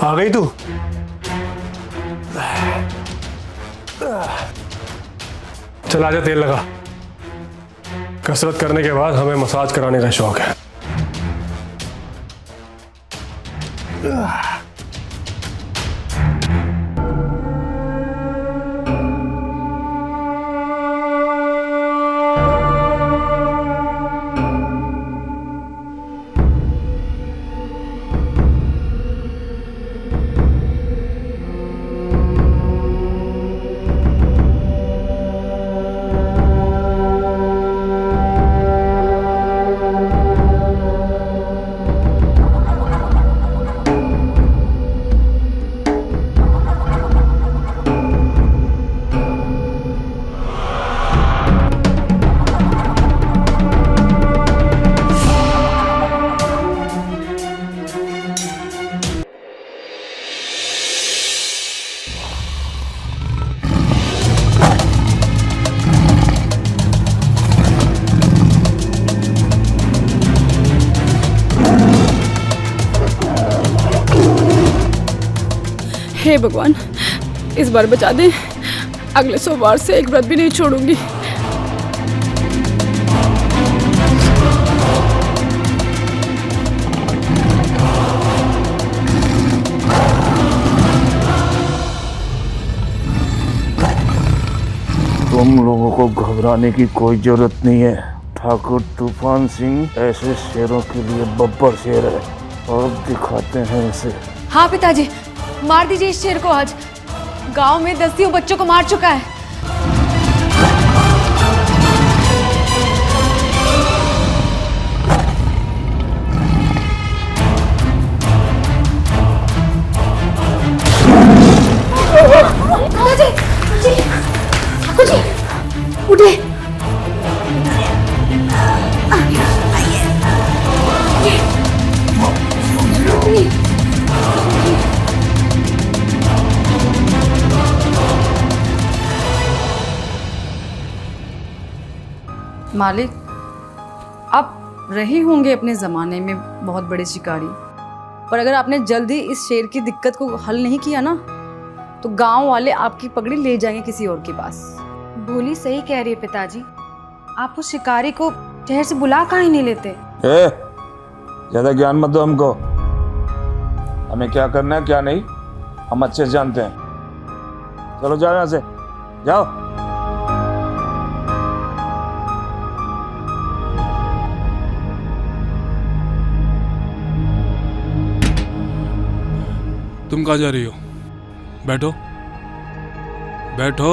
आ गई तू? चल आजा, तेल लगा। कसरत करने के बाद हमें मसाज कराने का शौक है। हे भगवान, इस बार बचा दे। अगले सोमवार से एक व्रत भी नहीं छोड़ूंगी। तुम लोगों को घबराने की कोई जरूरत नहीं है। ठाकुर तूफान सिंह ऐसे शेरों के लिए बब्बर शेर है और दिखाते हैं इसे। हाँ पिताजी, मार दीजिए इस शेर को। आज गांव में दसियों बच्चों को मार चुका है। उठे। मालिक, आप रहे होंगे अपने ज़माने में बहुत बड़े शिकारी, पर अगर आपने जल्दी इस शेर की दिक्कत को हल नहीं किया ना, तो गांव वाले आपकी पगड़ी ले जाएंगे किसी और के पास। भोली सही कह रही है पिताजी। आप उस शिकारी को शहर से बुला काहे नहीं लेते? ज्यादा ज्ञान मत दो हमको। हमें क्या करना है क्या नहीं हम अच्छे से जानते हैं। चलो जाओ यहाँ से, जाओ। तुम कहाँ जा रही हो? बैठो बैठो।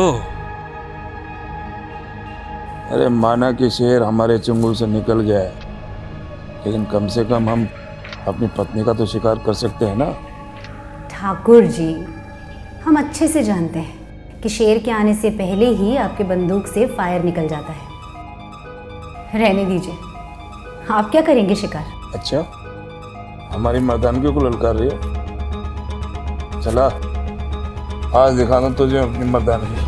अरे माना कि शेर हमारे चंगुल से निकल गया है, लेकिन कम से कम हम अपनी पत्नी का तो शिकार कर सकते हैं ना। ठाकुर जी, हम अच्छे से जानते हैं कि शेर के आने से पहले ही आपके बंदूक से फायर निकल जाता है। रहने दीजिए, आप क्या करेंगे शिकार? अच्छा, हमारी मर्दानगी को ललकार रही है। चला, आज दिखा दूं तुझे अपनी मर्दानगी।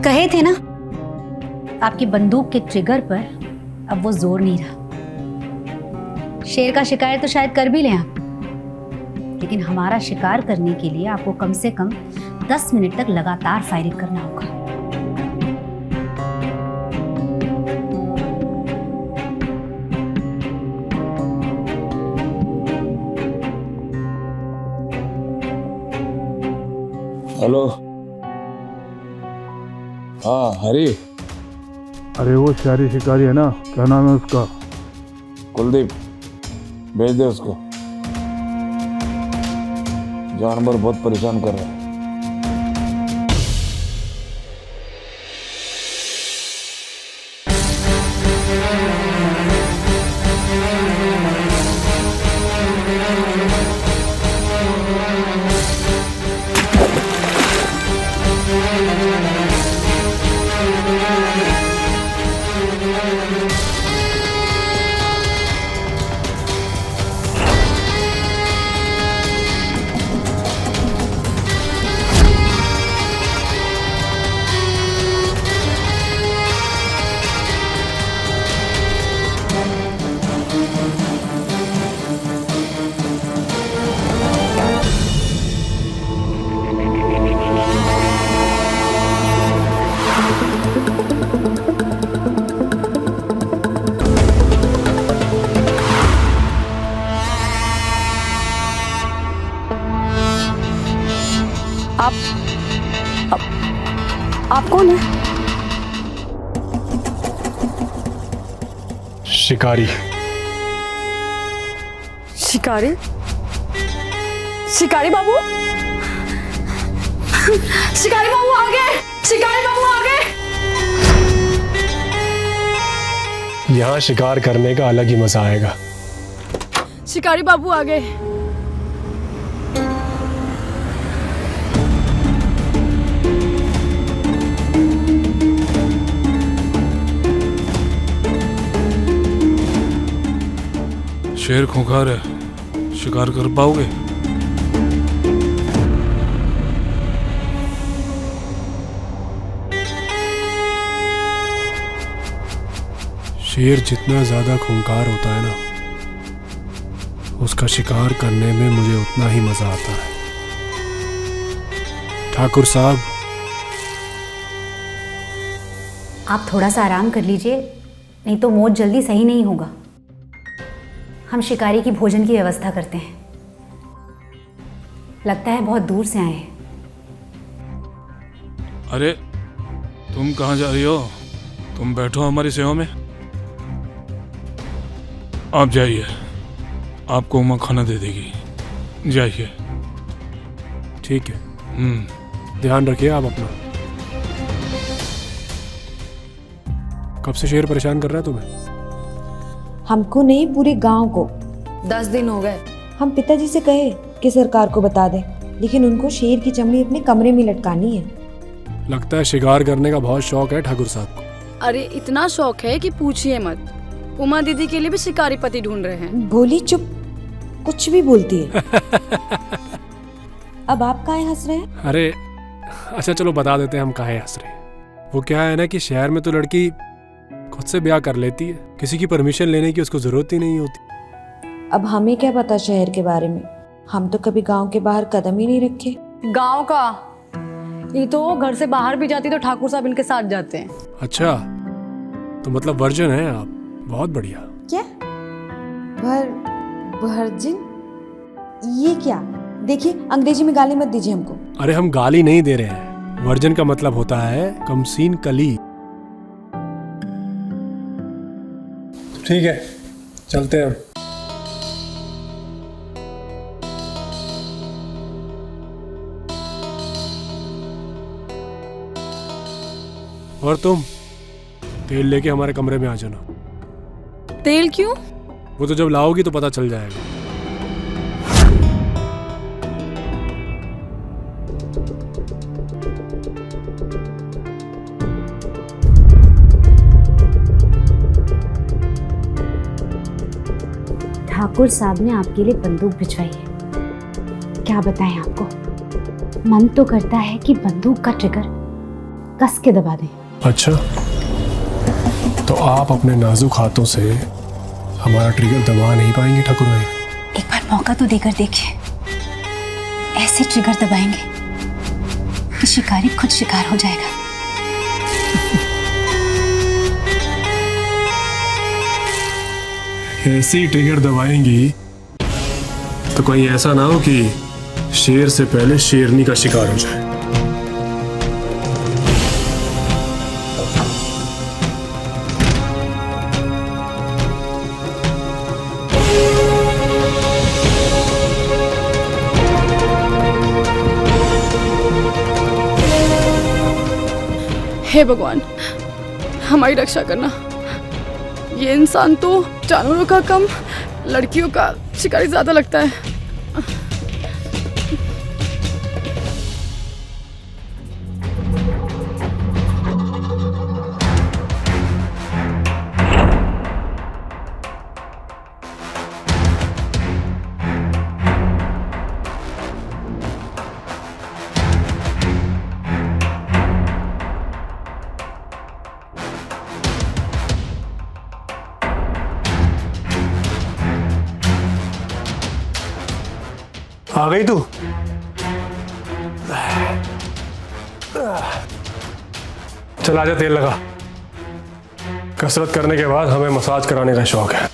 कहे थे ना, आपकी बंदूक के ट्रिगर पर अब वो जोर नहीं रहा। शेर का शिकार तो शायद कर भी लें आप, लेकिन हमारा शिकार करने के लिए आपको कम से कम 10 मिनट तक लगातार फायरिंग करना होगा। हेलो, हाँ हरी। अरे वो शहरी शिकारी है ना, क्या नाम है उसका? कुलदीप, भेज दे उसको। जानवर बहुत परेशान कर रहा है। आप कौन है? शिकारी। शिकारी? शिकारी बाबू? शिकारी बाबू आ गए! शिकारी बाबू आ गए! यहां शिकार करने का अलग ही मजा आएगा। शिकारी बाबू आ गए। शेर खूंखार है, शिकार कर पाओगे? शेर जितना ज्यादा खूंखार होता है ना, उसका शिकार करने में मुझे उतना ही मजा आता है। ठाकुर साहब, आप थोड़ा सा आराम कर लीजिए, नहीं तो मौत जल्दी सही नहीं होगा। हम शिकारी की भोजन की व्यवस्था करते हैं। लगता है बहुत दूर से आए हैं। अरे तुम कहाँ जा रही हो? तुम बैठो हमारी सेवा में। आप जाइए, आपको उमा खाना दे देगी। जाइए। ठीक है। ध्यान रखिए आप अपना। कब से शेर परेशान कर रहा है तुम्हें? हमको नहीं, पूरे गांव को। 10 दिन हो गए। हम पिताजी से कहे कि सरकार को बता दें, लेकिन उनको शेर की चमड़ी अपने कमरे में लटकानी है। लगता है शिकार करने का बहुत शौक है ठाकुर साहब को। अरे इतना शौक है कि पूछिए मत। उमा दीदी के लिए भी शिकारी पति ढूंढ रहे हैं। भोली चुप, कुछ भी बोलती है। अब आप काहे हंस रहे हैं? अरे अच्छा चलो बता देते हैं हम काहे हंस रहे हैं। वो क्या है ना कि शहर में तो लड़की खुद से ब्याह कर लेती है, किसी की परमिशन लेने की उसको जरूरत ही नहीं होती। अब हमें क्या पता शहर के बारे में, हम तो कभी गांव के बाहर कदम ही नहीं रखे। गांव का ये तो घर से बाहर भी जाती तो ठाकुर साहब इनके साथ जाते हैं। अच्छा, तो मतलब वर्जिन है आप। बहुत बढ़िया। क्या वर्जिन? ये क्या? देखिए, अंग्रेजी में गाली मत दीजिए हमको। अरे हम गाली नहीं दे रहे हैं। वर्जिन का मतलब होता है कमसीन कली। ठीक है, चलते हैं हम। और तुम तेल लेके हमारे कमरे में आ जाना। तेल क्यों? वो तो जब लाओगी तो पता चल जाएगा। ठाकुर साहब ने आपके लिए बंदूक भिजवाई है। क्या बताएं आपको, मन तो करता है कि बंदूक का ट्रिगर कस के दबा दें। अच्छा, तो आप अपने नाजुक हाथों से हमारा ट्रिगर दबा नहीं पाएंगे ठाकुर भाई? एक बार मौका तो देकर देखिए। ऐसे ट्रिगर दबाएंगे कि शिकारी खुद शिकार हो जाएगा। ऐसी ट्रिगर दबाएंगी तो कहीं ऐसा ना हो कि शेर से पहले शेरनी का शिकार हो जाए। हे भगवान, हमारी रक्षा करना। ये इंसान तो जानवरों का कम लड़कियों का शिकारी ज्यादा लगता है। आ गई तू? चल आजा, तेल लगा। कसरत करने के बाद हमें मसाज कराने का शौक है।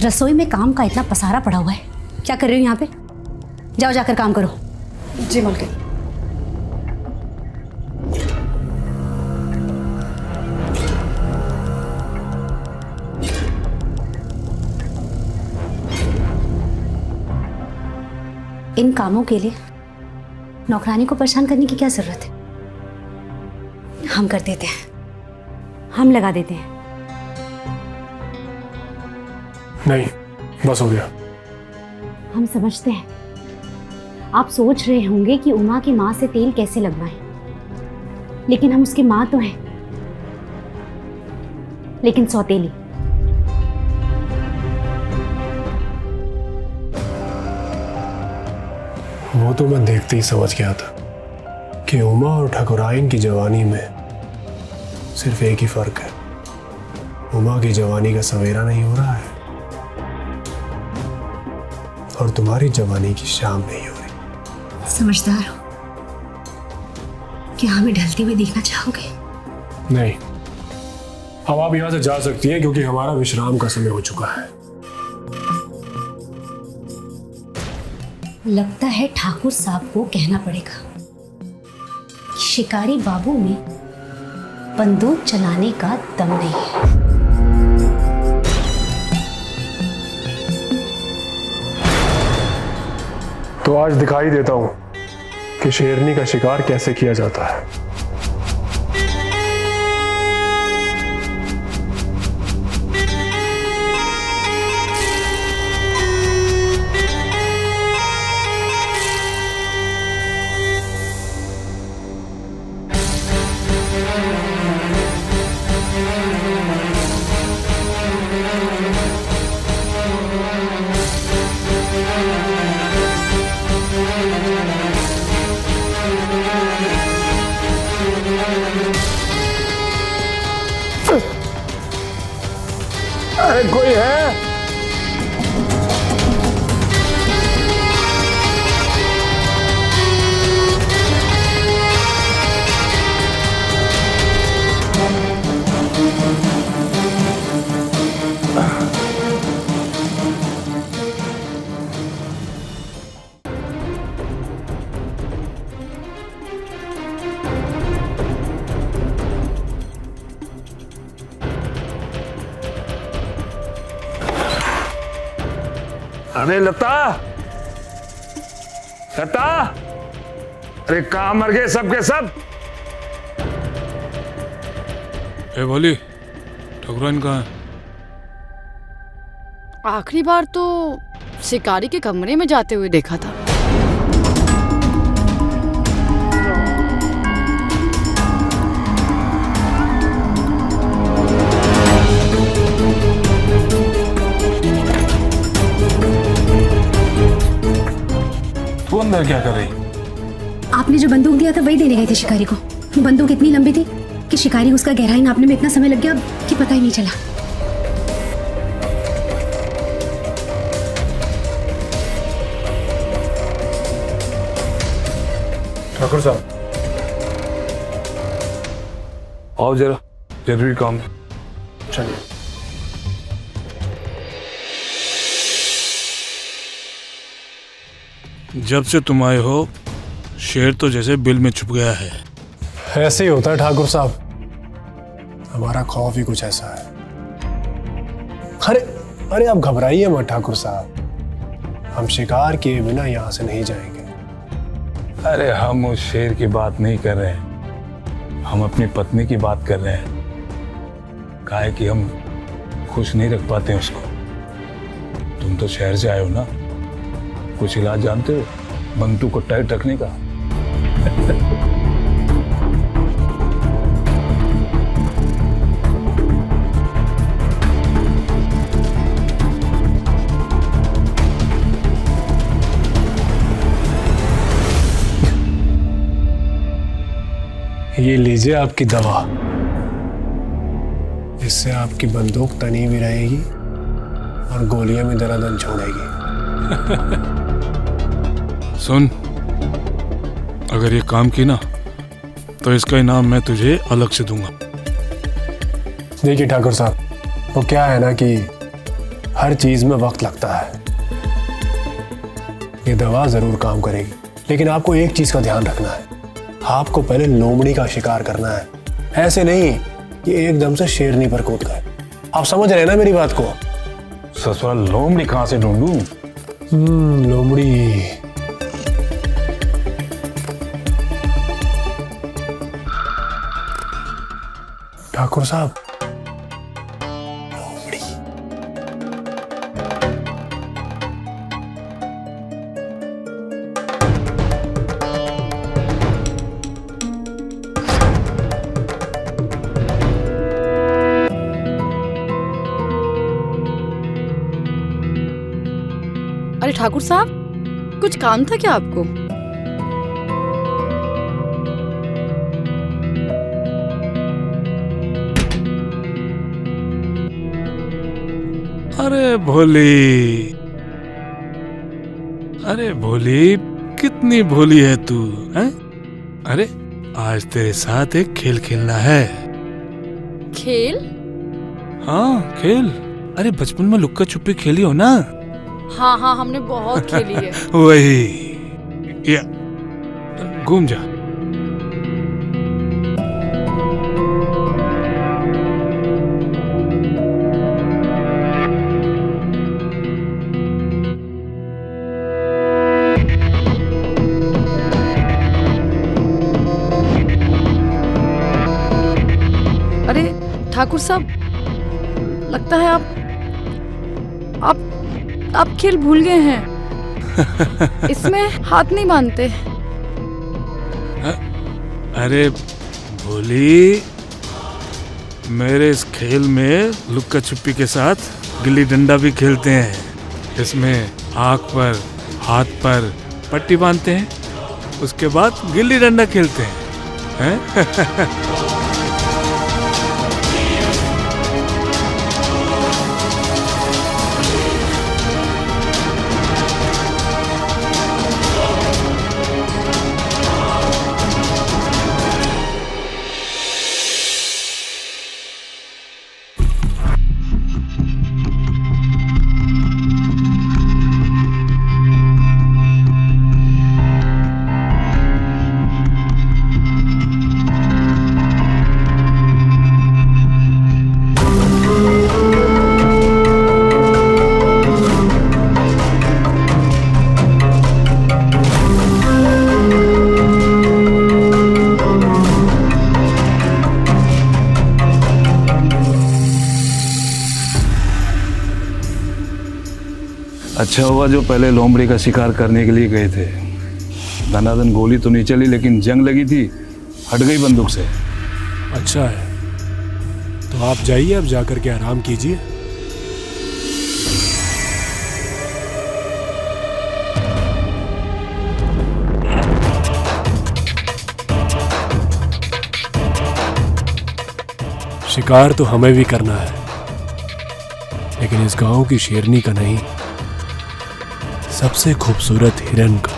रसोई में काम का इतना पसारा पड़ा हुआ है, क्या कर रही हो यहाँ पे? जाओ जाकर काम करो। जी मालकिन। इन कामों के लिए नौकरानी को परेशान करने की क्या जरूरत है? हम कर देते हैं, हम लगा देते हैं। नहीं, बस हो गया। हम समझते हैं आप सोच रहे होंगे कि उमा की माँ से तेल कैसे लगवाएं, लेकिन हम उसकी माँ तो हैं, लेकिन सौतेली। वो तो मैं देखते ही समझ गया था कि उमा और ठकुराइन की जवानी में सिर्फ एक ही फर्क है, उमा की जवानी का सवेरा नहीं हो रहा है और तुम्हारी जवानी की शाम नहीं हो रही। समझदार हो, क्या हमें ढलते हुए देखना चाहोगे? नहीं, अब आप यहाँ से जा सकती हैं क्योंकि हमारा विश्राम का समय हो चुका है। लगता है ठाकुर साहब को कहना पड़ेगा कि शिकारी बाबू में बंदूक चलाने का दम नहीं है। तो आज दिखाई देता हूं कि शेरनी का शिकार कैसे किया जाता है। अरे कोई है? अरे लता, लता, अरे कहाँ मर गए सब के सब? ए भोली, ठकुराइन कहाँ है? आखिरी बार तो शिकारी के कमरे में जाते हुए देखा था। तू अंदर क्या कर रही? आपने जो बंदूक दिया था वही देने गए थे शिकारी को। बंदूक इतनी लंबी थी कि शिकारी उसका गहराई नापने में इतना समय लग गया कि पता ही नहीं चला। ठाकुर साहब, आओ जरा, जरूरी काम है। चलिए। जब से तुम आए हो शेर तो जैसे बिल में छुप गया है। ऐसे ही होता है ठाकुर साहब, हमारा खौफ ही कुछ ऐसा है। अरे अरे आप घबराइए मत ठाकुर साहब, हम शिकार किए बिना यहाँ से नहीं जाएंगे। अरे हम उस शेर की बात नहीं कर रहे हैं, हम अपनी पत्नी की बात कर रहे हैं। काहे कि हम खुश नहीं रख पाते उसको। तुम तो शहर से आए हो ना, कुछ इलाज जानते हो बंदूक को टाइट रखने का? ये लीजिए आपकी दवा, इससे आपकी बंदूक तनी भी रहेगी और गोलियां भी दनादन छोड़ेगी। सुन, अगर ये काम की ना तो इसका इनाम मैं तुझे अलग से दूंगा। देखिए ठाकुर साहब, वो क्या है ना कि हर चीज में वक्त लगता है। ये दवा जरूर काम करेगी, लेकिन आपको एक चीज का ध्यान रखना है, आपको पहले लोमड़ी का शिकार करना है, ऐसे नहीं कि एकदम से शेरनी पर कूद गए। आप समझ रहे हैं ना मेरी बात को? ससुराल लोमड़ी कहाँ से ढूंढूं? लोमड़ी ठाकुर साहब, लोमड़ी। अरे ठाकुर साहब, कुछ काम था क्या आपको? अरे भोली, अरे भोली, कितनी भोली है तू, हैं? अरे आज तेरे साथ एक खेल खेलना है। खेल? हाँ खेल। अरे बचपन में लुक्का छुपी खेली हो ना? हाँ हाँ, हमने बहुत खेली है। वही, या घूम जा। अरे ठाकुर साहब, लगता है आप खेल भूल गए हैं। इसमें हाथ नहीं बांधते। अरे भोली, मेरे इस खेल में लुक्का छुपी के साथ गिल्ली डंडा भी खेलते हैं। इसमें आँख पर, हाथ पर पट्टी बांधते हैं, उसके बाद गिल्ली डंडा खेलते हैं। अच्छा हुआ जो पहले लोमड़ी का शिकार करने के लिए गए थे। धनाधन गोली तो नहीं चली, लेकिन जंग लगी थी, हट गई बंदूक से। अच्छा है, तो आप जाइए, अब जाकर के आराम कीजिए। शिकार तो हमें भी करना है, लेकिन इस गांव की शेरनी का नहीं, सबसे खूबसूरत हिरन का।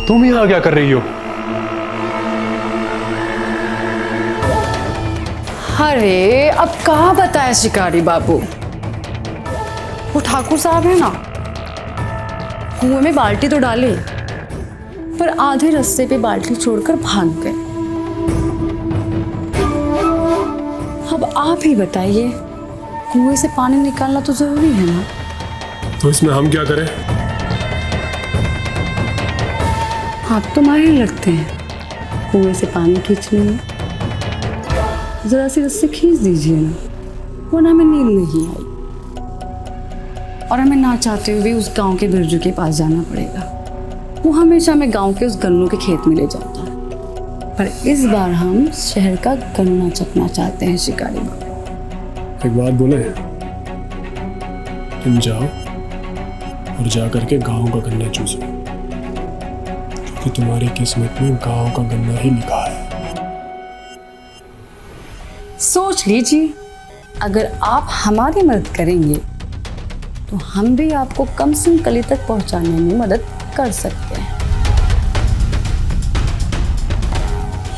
तुम यहाँ क्या कर रही हो? अरे अब कहाँ बताए शिकारी बाबू, वो ठाकुर साहब है ना, कुएं में बाल्टी तो डाले, पर आधे रास्ते पे बाल्टी छोड़कर भाग गए। अब आप ही बताइए, कुएं से पानी निकालना तो जरूरी है ना? तो इसमें हम क्या करें? आप तो माहिर लगते हैं कुएं से पानी खींचने में, जरा सी रस्सी खींच दीजिए ना, वरना हमें नींद नहीं आई और हमें ना चाहते हुए उस गांव के बिरजू के पास जाना पड़ेगा। वो हमेशा हमें गांव के उस गन्नों के खेत में ले जाता है, पर इस बार हम शहर का गन्ना चखना चाहते हैं शिकारी बाबू। एक बात बोले, तुम जाओ और जा करके गांव का गन्ना चूसो, क्योंकि तुम्हारी किस्मत में गांव का गन्ना ही लिखा है। सोच लीजिए, अगर आप हमारी मदद करेंगे तो हम भी आपको कमसिन कली तक पहुंचाने में मदद कर सकते हैं।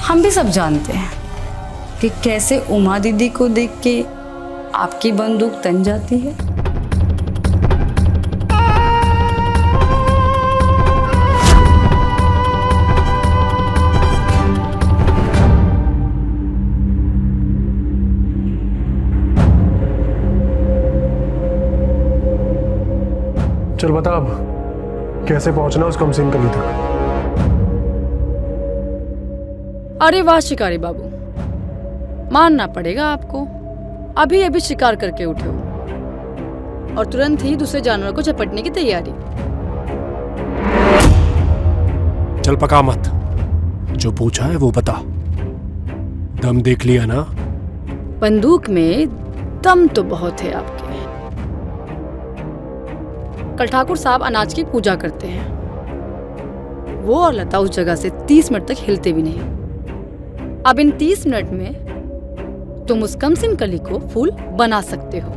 हम भी सब जानते हैं कि कैसे उमा दीदी को देख के आपकी बंदूक तन जाती है। चल बता अब कैसे पहुंचना उस कमसिन कली तक। अरे वाह शिकारी बाबू, मानना पड़ेगा आपको, अभी अभी शिकार करके उठे हो और तुरंत ही दूसरे जानवर को झपटने की तैयारी। चल पका मत, जो पूछा है वो बता। दम देख लिया ना? बंदूक में दम तो बहुत है आपके। कल ठाकुर साहब अनाज की पूजा करते हैं। वो और लता उस जगह से 30 मिनट तक हिलते भी नहीं। अब इन 30 मिनट में तुम उस कमसिन कली को फूल बना सकते हो।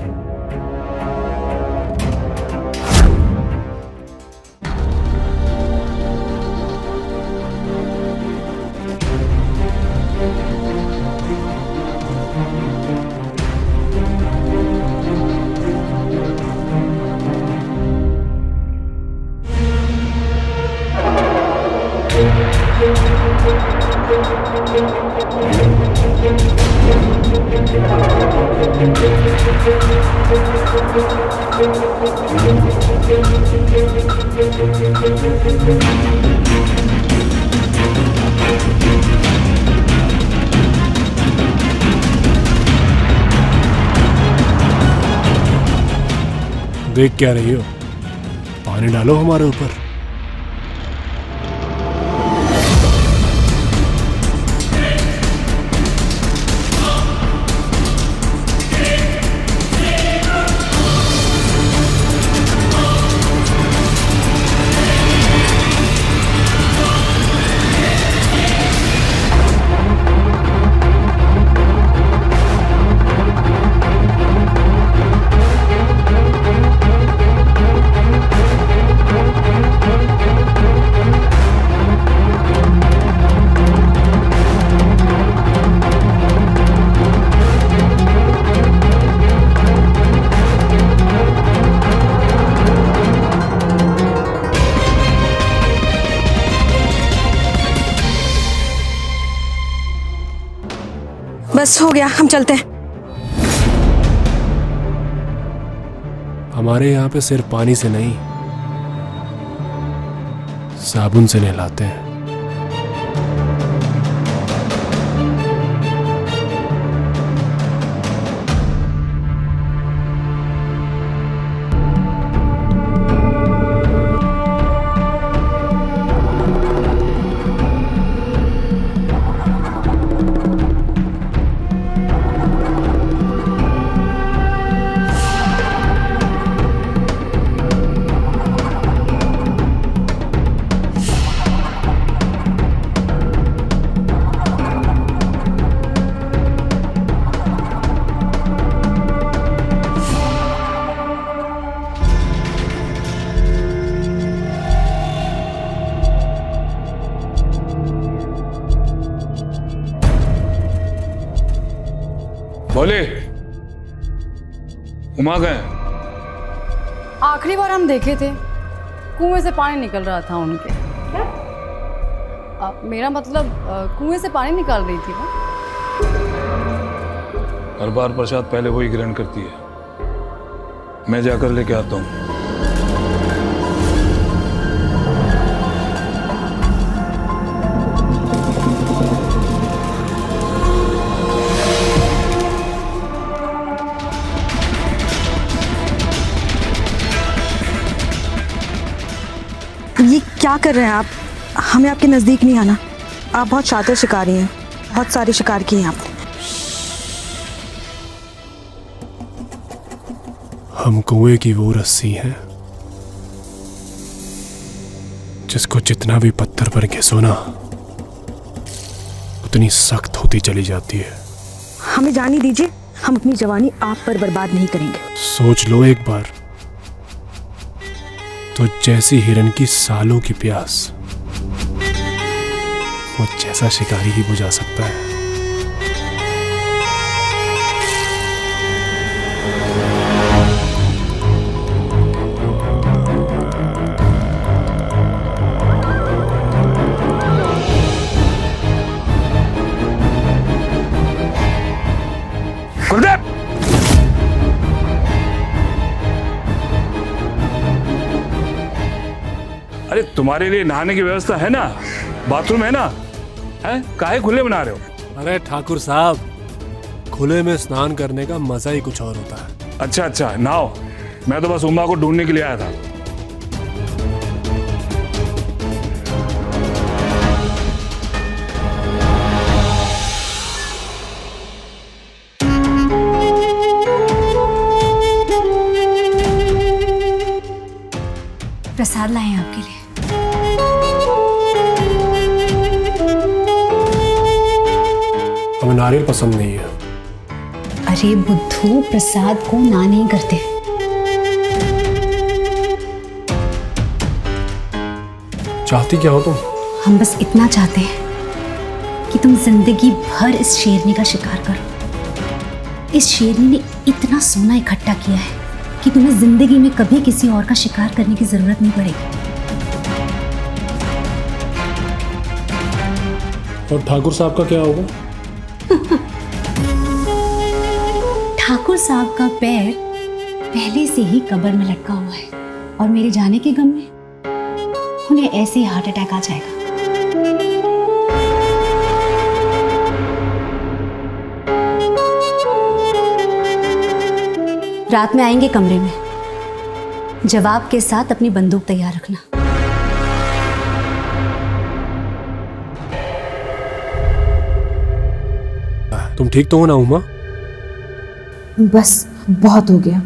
देख क्या रही हो? पानी डालो हमारे ऊपर। बस हो गया, हम चलते हैं। हमारे यहाँ पे सिर्फ पानी से नहीं, साबुन से नहलाते हैं। बोले उमा गए? आखिरी बार हम देखे थे कुएं से पानी निकल रहा था उनके। मेरा मतलब कुएं से पानी निकाल रही थी वो। हर बार प्रसाद पहले वही ग्रहण करती है, मैं जाकर लेके आता हूँ। ये क्या कर रहे हैं आप? हमें आपके नज़दीक नहीं आना। आप बहुत शातिर शिकारी हैं, बहुत सारे शिकार किए हैं आपने। हम कुएं की वो रस्सी हैं जिसको जितना भी पत्थर पर घिसो ना उतनी सख्त होती चली जाती है। हमें जाने दीजिए, हम अपनी जवानी आप पर बर्बाद नहीं करेंगे। सोच लो एक बार, तो जैसी हिरन की सालों की प्यास वो जैसा शिकारी ही बुझा सकता है। गुरुदेव! अरे तुम्हारे लिए नहाने की व्यवस्था है ना, बाथरूम है ना, है? काहे खुले बना रहे हो? अरे ठाकुर साहब, खुले में स्नान करने का मजा ही कुछ और होता है। अच्छा अच्छा, नहाओ। मैं तो बस उमा को ढूंढने के लिए आया था। प्रसाद लाए हैं आपके लिए। हमें नारियल पसंद नहीं है। अरे बुद्धू, प्रसाद को ना नहीं करते। चाहती क्या हो तुम? हम बस इतना चाहते हैं कि तुम जिंदगी भर इस शेरनी का शिकार करो। इस शेरनी ने इतना सोना इकट्ठा किया है कि तुम्हें जिंदगी में कभी किसी और का शिकार करने की जरूरत नहीं पड़ेगी। और ठाकुर साहब का क्या होगा? ठाकुर साहब का पैर पहले से ही कब्र में लटका हुआ है और मेरे जाने के गम में उन्हें ऐसे ही हार्ट अटैक आ जाएगा। रात में आएंगे कमरे में, जवाब के साथ अपनी बंदूक तैयार रखना। तुम ठीक तो हो ना उमा? बस बहुत हो गया,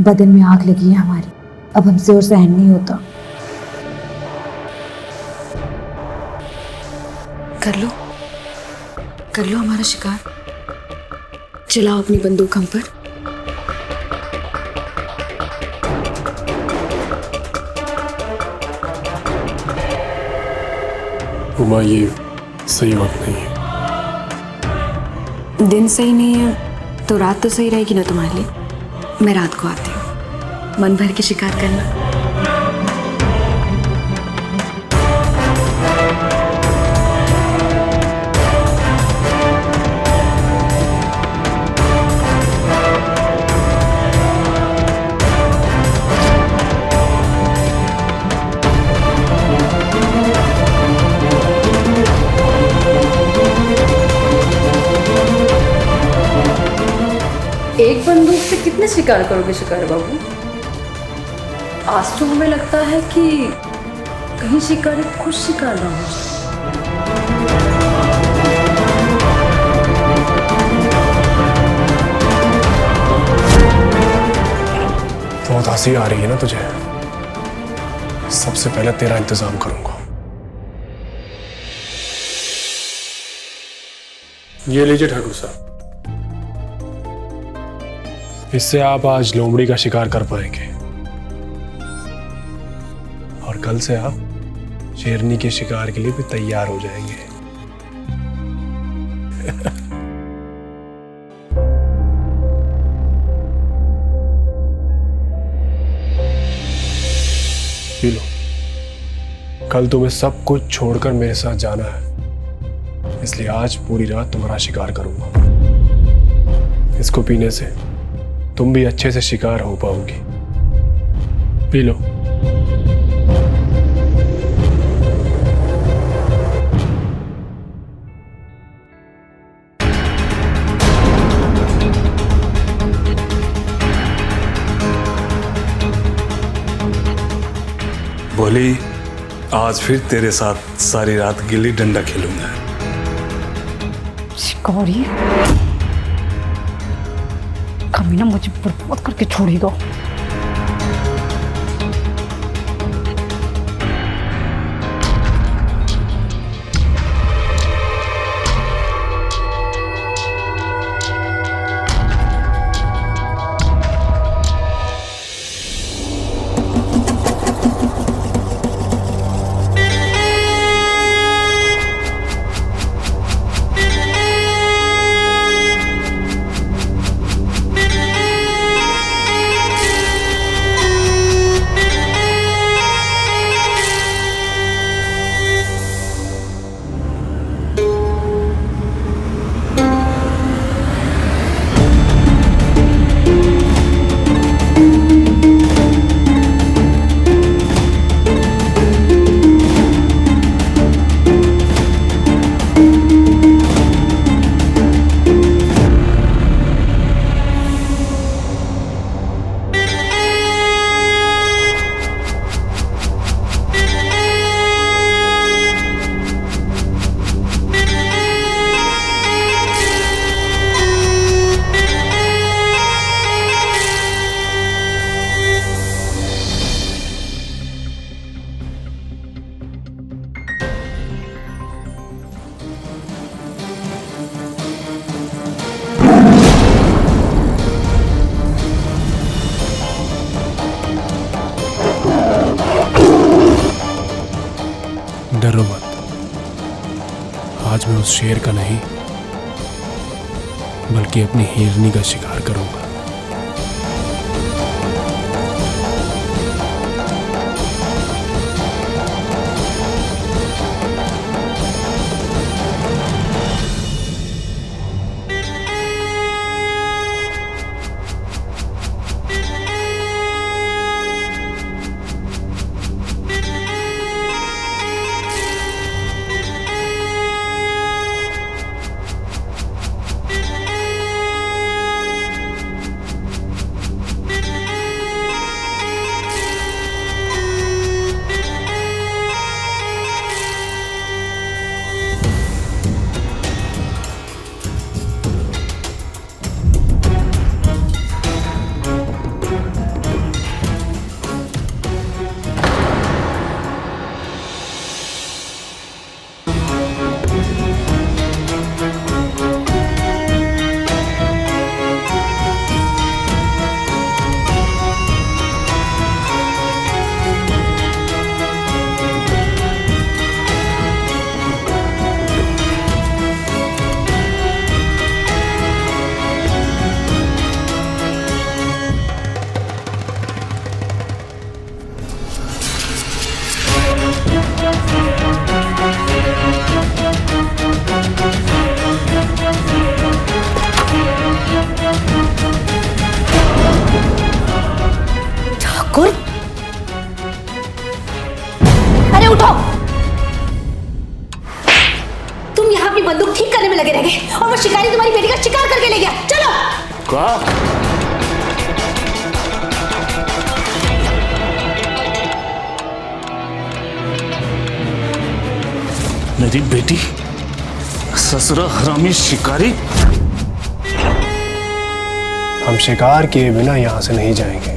बदन में आग लगी है हमारी, अब हमसे और सहन नहीं होता। कर लो हमारा शिकार। चलाओ अपनी बंदूक हम पर। उमा, ये सही वक्त नहीं है। दिन सही नहीं है तो रात तो सही रहेगी ना तुम्हारे लिए। मैं रात को आती हूँ, मन भर के शिकार करना। एक बंदूक से कितने शिकार करोगे शिकार बाबू? आज तो हमें लगता है कि कहीं शिकारी खुद शिकार ना हो जाए। बहुत हंसी आ रही है ना तुझे? सबसे पहले तेरा इंतजाम करूंगा। ये लीजिए ठाकुर साहब, इससे आप आज लोमड़ी का शिकार कर पाएंगे और कल से आप शेरनी के शिकार के लिए भी तैयार हो जाएंगे। P low. कल तुम्हें सब कुछ छोड़कर मेरे साथ जाना है, इसलिए आज पूरी रात तुम्हारा शिकार करूंगा। इसको पीने से तुम भी अच्छे से शिकार हो पाओगी। P low. बोली, आज फिर तेरे साथ सारी रात गिल्ली डंडा खेलूंगा। शिकारी कमीना मुझे बर्बाद करके छोड़ेगा। उस शेर का नहीं बल्कि अपनी हिरनी का शिकार करूंगा। ठाकुर, अरे उठो। तुम यहाँ अपनी बंदूक ठीक करने में लगे रह गए और वो शिकारी तुम्हारी बेटी का शिकार करके ले गया। चलो। क्या? मेरी बेटी? ससुरा हरामी शिकारी। हम शिकार किए बिना यहां से नहीं जाएंगे।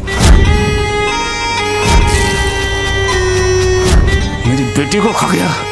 मेरी बेटी को खा गया।